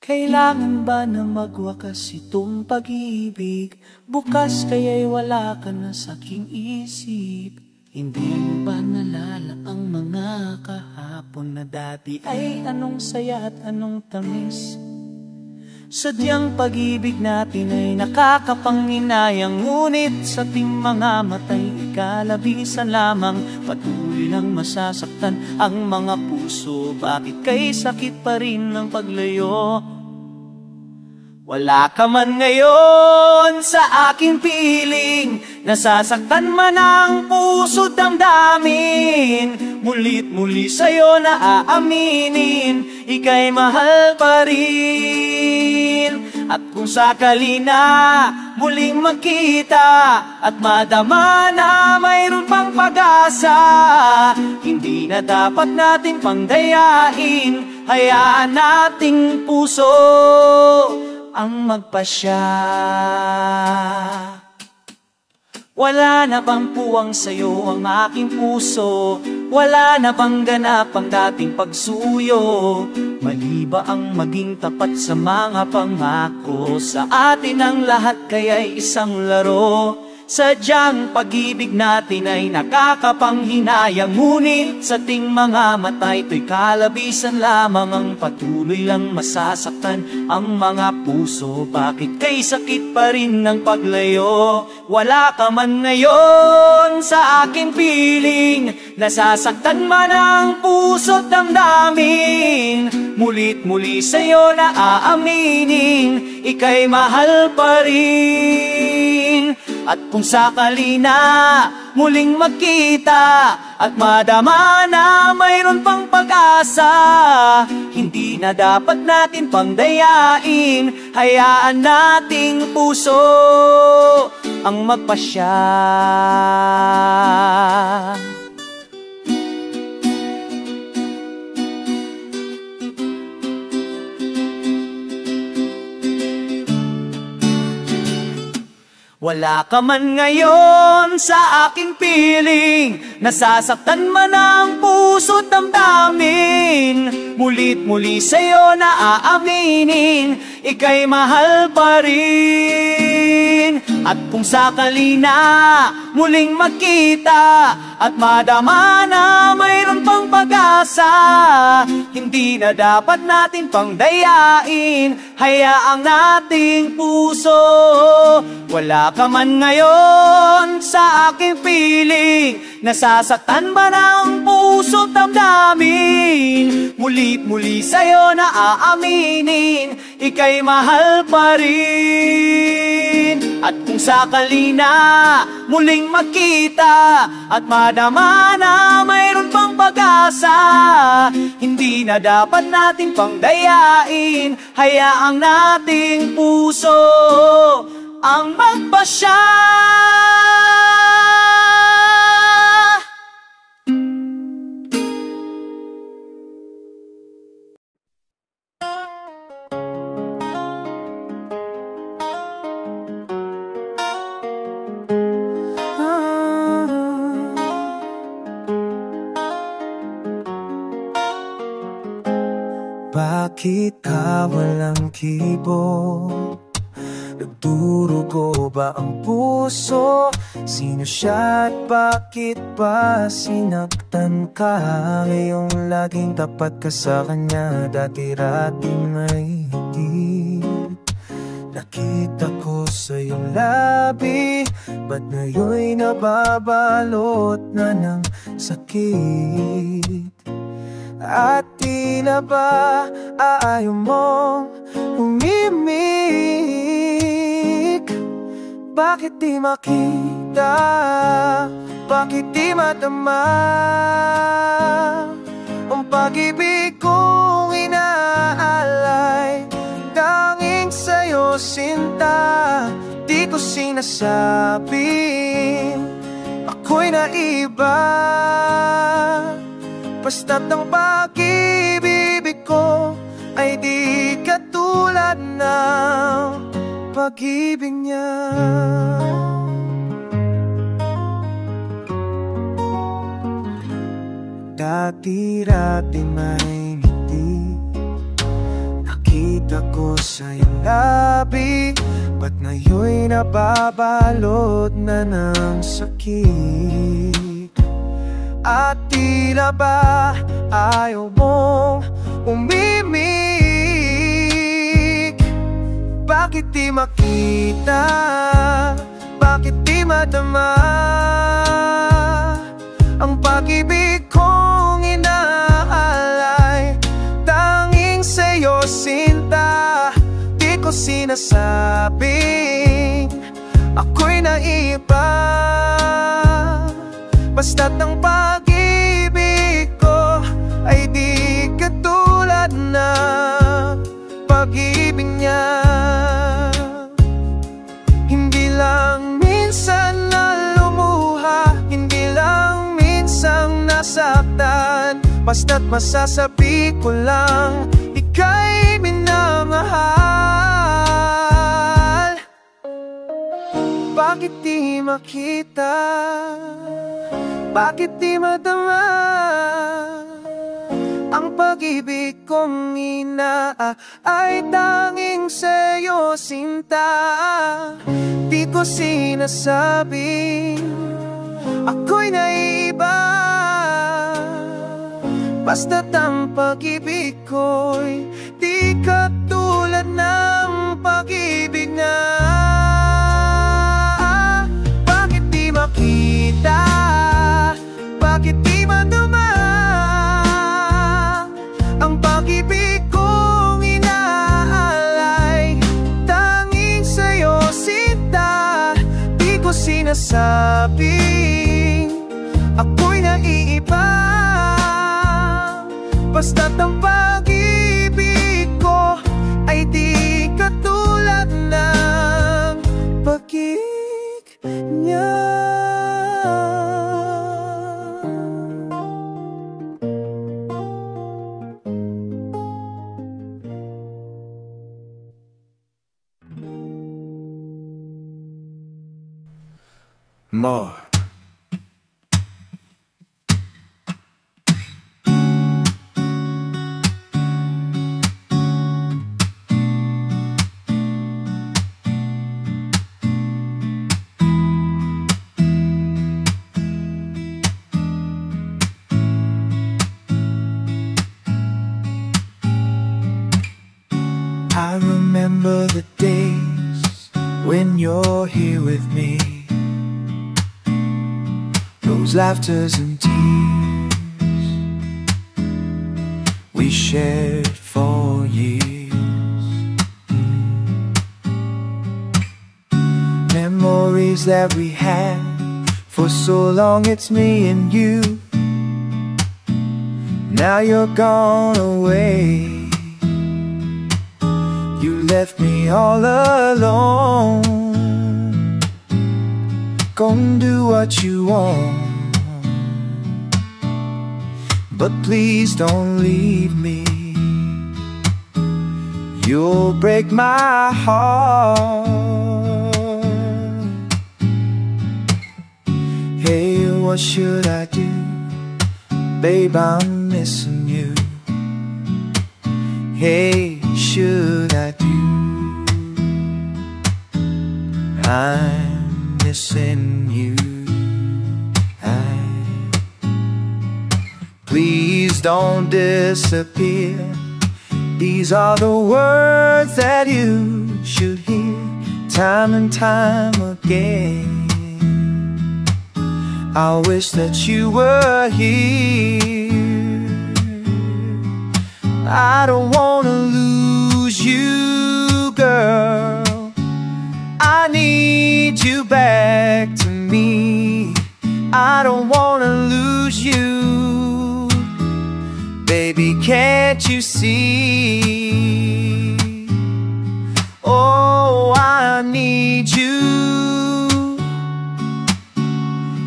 Kailangan ba na magwakas itong pag-ibig? Bukas kaya'y wala ka na sa aking isip. Hindi mo ba nalala ang mga kahapon na dati ay anong saya at anong tamis? Sadyang pag-ibig natin ay nakakapanghinayang, ngunit sa ating mga matay ikalabisan lamang. Patuloy lang masasaktan ang mga puso, bakit kay sakit pa rin ng paglayo? Wala ka man ngayon sa aking piling, nasasaktan man ang puso damdamin. Mulit muli sa'yo na aaminin, ika'y mahal pa rin. At kung sakali na muling magkita at madama na mayroon pang pag-asa, hindi na dapat natin pangdayain, hayaan nating puso ang magpasya. Wala na bang puwang sa'yo ang aking puso? Wala na bang ganap ang dating pagsuyo? Mali ba ang maging tapat sa mga pangako? Sa atin ang lahat kaya'y isang laro. Sadyang pag-ibig natin ay nakakapanghinayang, ngunit sa ating mga mata ito'y kalabisan lamang. Ang patuloy lang masasaktan ang mga puso, bakit kay sakit pa rin ng paglayo? Wala ka man ngayon sa aking piling, nasasaktan man ang puso't damdamin. Mulit muli sa'yo na aaminin, ika'y mahal pa rin. At kung sakali na muling magkita at madama na mayroon pang pag-asa, hindi na dapat natin pangdayain, hayaan nating puso ang magpasya. Wala ka man ngayon sa aking piling, nasasaktan man ang puso't damdamin. Mulit muli sa'yo na aaminin, ika'y mahal pa rin. At kung sakali na muling magkita at madama na mayroon pang pag-asa, hindi na dapat natin pangdayain, hayaang nating puso. Wala ka man ngayon sa aking piling, nasasaktan ba ng puso't damdamin? Mulit muli sa'yo na aaminin, ika'y mahal pa rin. At kung sakali na muling magkita at madama na mayroon pang pag-asa, hindi na dapat nating pangdayain, hayaang nating puso ang magpasya. Bakit ka walang kibo? Nagdurugo ba ang puso? Sino siya at bakit ba sinaktan ka? Ngayong laging tapat ka sa kanya, dati-rati may higit. Nakita ko sa iyong labi, ba't ngayon'y nababalot na ng sakit? At tila ba ayaw mong umimik? Bakit di makita? Bakit di madama ang pag-ibig kong inaalay? Tanging sa'yo sinta, di ko sinasabing ako'y naiba. Basta't ang pag-ibig ko ay di katulad ng pag-ibig niya. Dati-rati may ngiti, nakita ko sa iyong labi, ba't ngayon'y nababalot na ng sakit? At tila ba ayaw mong umimik? Bakit di makita? Bakit di madama ang pag-ibig kong inaalay? Tanging sa'yo, sinta, di ko sinasabing ako'y naiba. Basta't ang pag-ibig ko ay di katulad ng pag-ibig niya. Hindi lang minsan na lumuha, hindi lang minsang nasaktan, basta't masasabi ko lang, ika'y minamahal. Bakit di makita? Bakit di madama ang pag-ibig kong ay tanging sa'yo, sinta? Di ko sinasabing ako'y naiba. Basta't ang pag-ibig ko'y di katulad ng pag-ibig na. Bakit di makita? Bakit di madama ang pag-ibig kong inaalay? Tanging sa'yo, sinta, di ko sinasabing ako'y naiiba. Basta't ang pag-ibig ko ay di katulad ng pag-ibig niya. More. I remember the days when you're here with me, those laughters and tears we shared for years. Memories that we had for so long, it's me and you. Now you're gone away, you left me all alone. Go and do what you want, but please don't leave me. You'll break my heart. Hey, what should I do? Babe, I'm missing you. Hey, should I do? I'm missing you. Please don't disappear. These are the words that you should hear time and time again. I wish that you were here. I don't wanna lose you, girl. I need you back to me. I don't wanna lose you, baby, can't you see? Oh, I need you.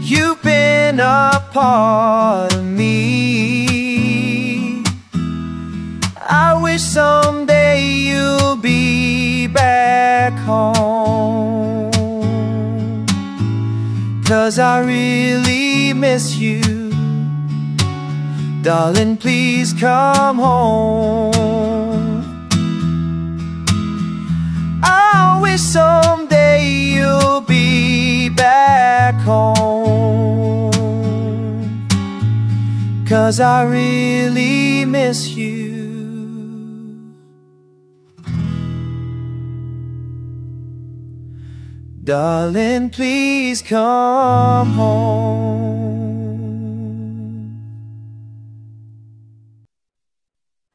You've been a part of me. I wish someday you'll be back home, 'cause I really miss you. Darling, please come home. 'cause I really miss you. Darling, please come home.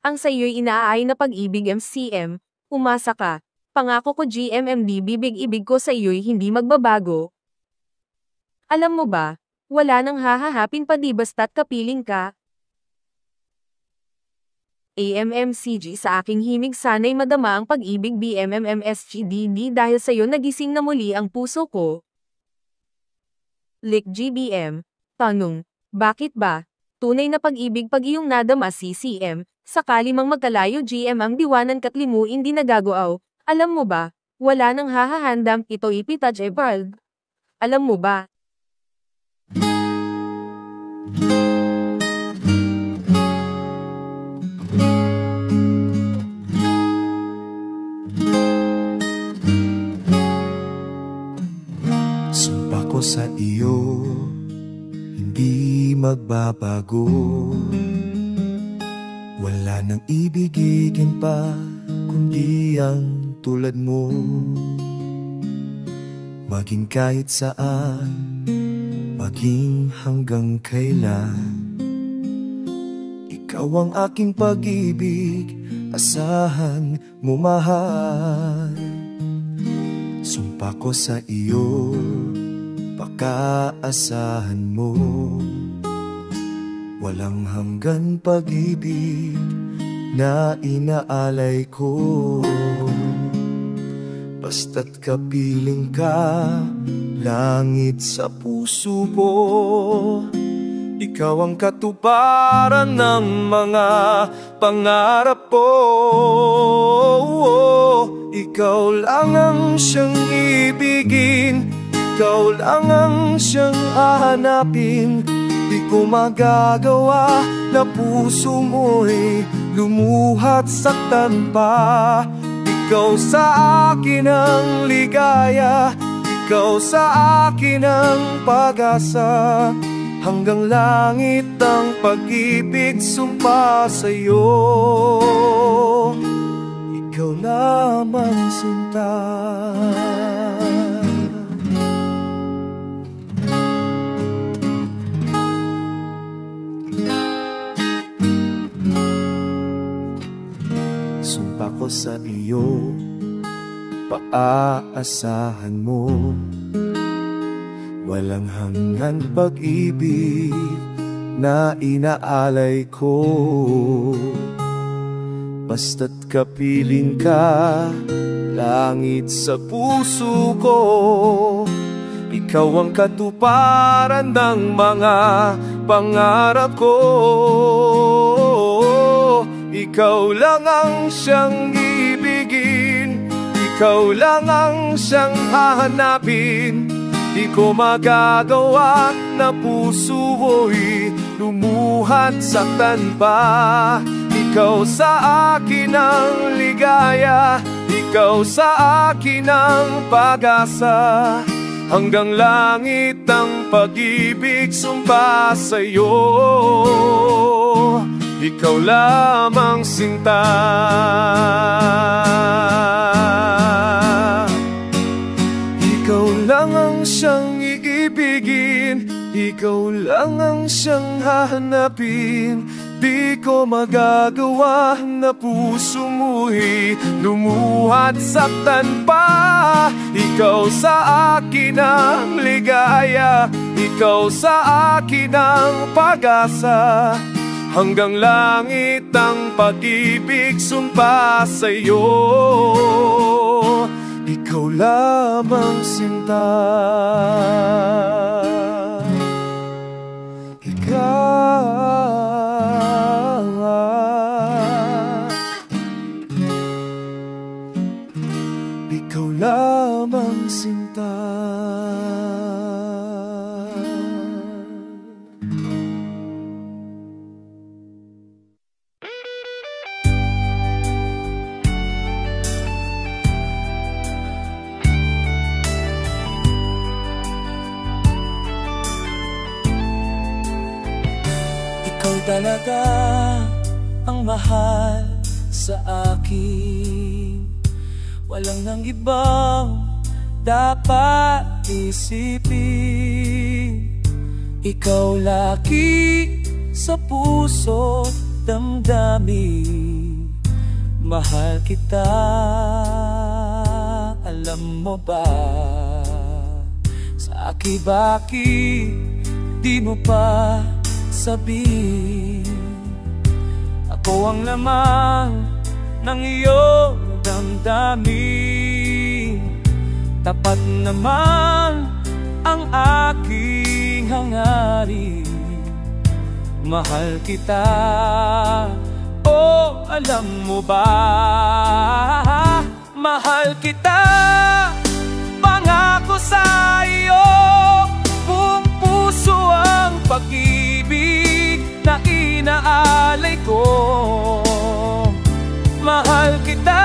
Ang sa'yo'y inaay na pag-ibig MCM, umasa ka. Pangako ko GMMD bibig-ibig ko sa iyo'y hindi magbabago. Alam mo ba, wala nang hahahapin pa di basta't kapiling ka. AMMCG sa aking himig sana'y madama ang pag-ibig BMMMSGDD dahil sa'yo nagising na muli ang puso ko. Lick GBM. Tanong, bakit ba? Tunay na pag-ibig pag iyong nadama CCM, sakali mang magkalayo GM ang diwanan katlimuin di nagagoaw. Alam mo ba, wala nang hahahandam ito ipitaj Eberald. Alam mo ba? Sumpa ko sa iyo, hindi magbabago. Wala nang ibigin pa, kundi ang tulad mo. Maging kahit saan, maging hanggang kailan. Ikaw ang aking pag-ibig, asahan mo mahal. Sumpa ko sa iyo, pakaasahan mo. Walang hanggan pag-ibig na inaalay ko. Basta't kapiling ka, langit sa puso ko. Ikaw ang katuparan ng mga pangarap ko. Ikaw lang ang siyang ibigin, ikaw lang ang siyang hahanapin. Di ko magagawa na puso mo'y lumuhat saktan pa. Ikaw sa akin ang ligaya, ikaw sa akin ang pag-asa. Hanggang langit ang pag-ibig sumpa sa'yo. Ikaw lamang sinta. Sumpa ko sa iyo, paaasahan mo. Walang hanggan pag-ibig na inaalay ko. Basta't kapiling ka, langit sa puso ko. Ikaw ang katuparan ng mga pangarap ko. Ikaw lang ang siyang ibigin, ikaw lang ang siyang hahanapin. Di ko magagawa na puso ko'y lumuhat saktan pa. Ikaw sa akin ang ligaya, ikaw sa akin ang pag-asa. Hanggang langit ang pag-ibig sumpa sa'yo. Ikaw lamang sinta. Ikaw lang ang siyang iibigin, ikaw lang ang siyang hahanapin. Di ko magagawa na puso mo'y lumuhat saktan pa. Ikaw sa akin ang ligaya, ikaw sa akin ang pag-asa. Hanggang langit ang pag-ibig sumpa sa'yo. Ikaw lamang sinta. Ikaw lamang sinta. talaga ang mahal sa akin. Walang nang ibang dapat isipin. Ikaw lagi sa puso't damdamin. Mahal kita, alam mo ba? Sa aki-baki, di mo pa sabihin. Ako ang lamang ng iyong damdamin. Tapat naman ang aking hangarin. Mahal kita, oh alam mo ba? Mahal kita, pangako sa iyo. Buong puso ang pag-ibig na inaalay ko. Mahal kita,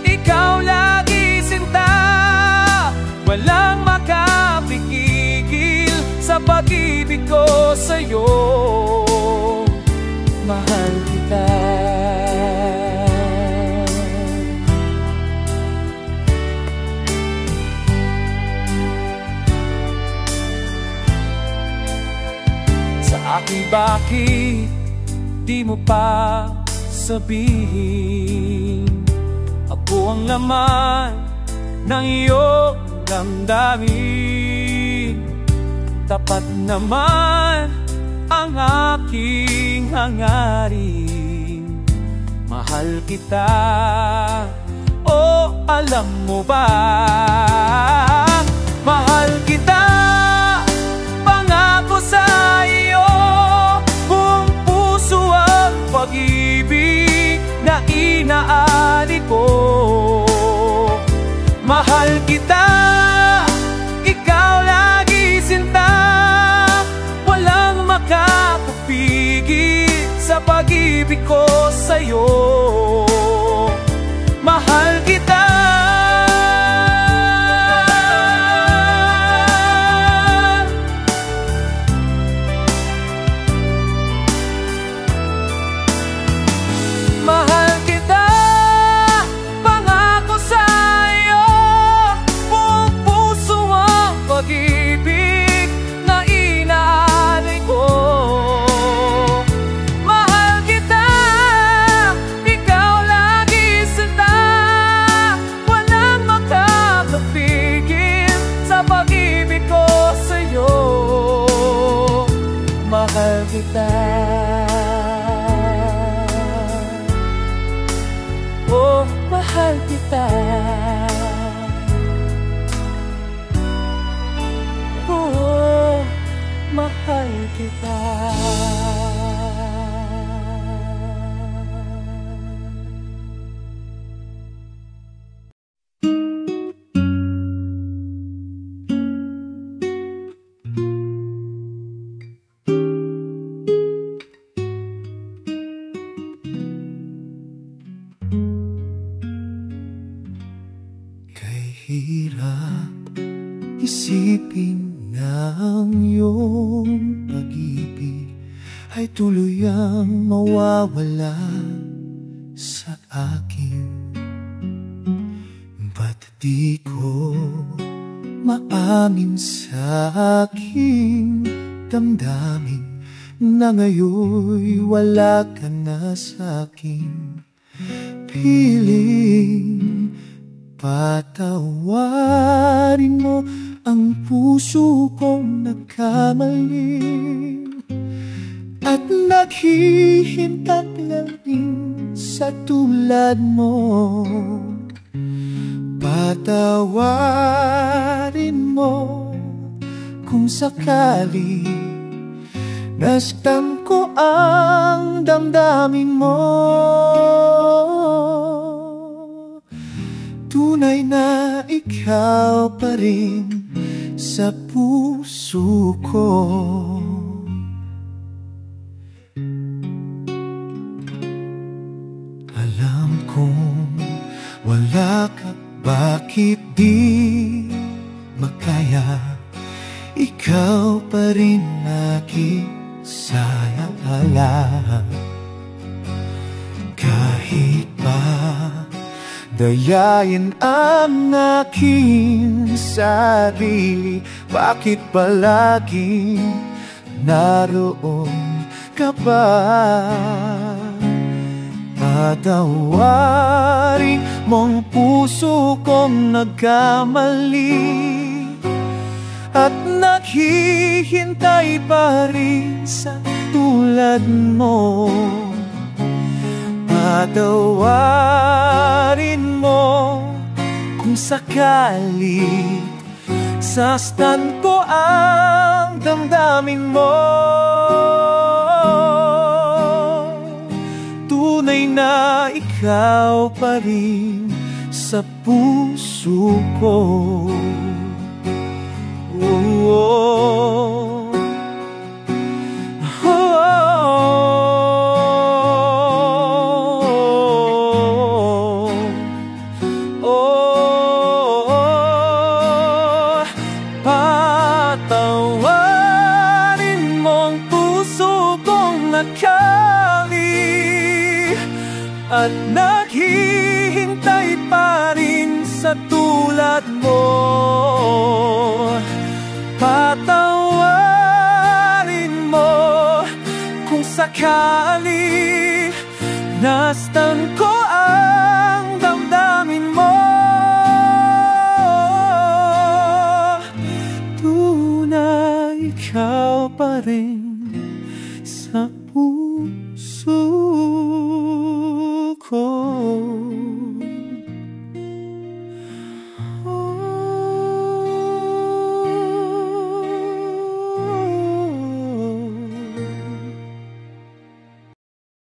ikaw lagi sinta. Walang makapigil sa pag-ibig ko sa'yo. Mahal kita. Sa aki-baki, di mo pa sabihin. Ako ang laman ng iyong damdamin. Tapat naman ang aking hangarin. Mahal kita, oh alam mo ba? Mahal kita, pangako sa iyo. Buong puso ang pag-ibig na inaali ko. Mahal kita, ikaw lagi sinta. Walang makakapigil sa pag-ibig ko sa'yo. Mahal kita. Mahal kita, pangako sa iyo. Buong puso ang pag-ibig na inaalay ko. Mahal kita, ikaw lagi sinta. Walang makakapigil sa pag-ibig ko sa'yo. Mahal kita. Oh, mahal kita. Oh, mahal kita. Hirap isipin na ang iyong pag-ibig ay tuluyang mawawala sa akin. Ba't di ko maamin sa aking damdamin na ngayon'y wala ka na sa aking piling? Patawarin mo ang puso kong nagkamali at naghihintat lang din sa tulad mo. Patawarin mo kung sakali nasaktan ko ang damdamin mo. Tunay na ikaw pa rin sa puso ko. Alam kong wala ka, bakit di makaya? Ikaw pa rin nakisaya. Dayain ang aking sarili, bakit palagi naroon ka ba? Patawarin mong puso kong nagkamali at naghihintay pa rin sa tulad mo. Patawarin mo kung sakali sastan ko ang damdamin mo. Tunay na ikaw pa rin sa puso ko. Patawarin mong puso kong nakali at naghihintay pa rin sa tulad mo. Patawarin mo kung sakali nastan ko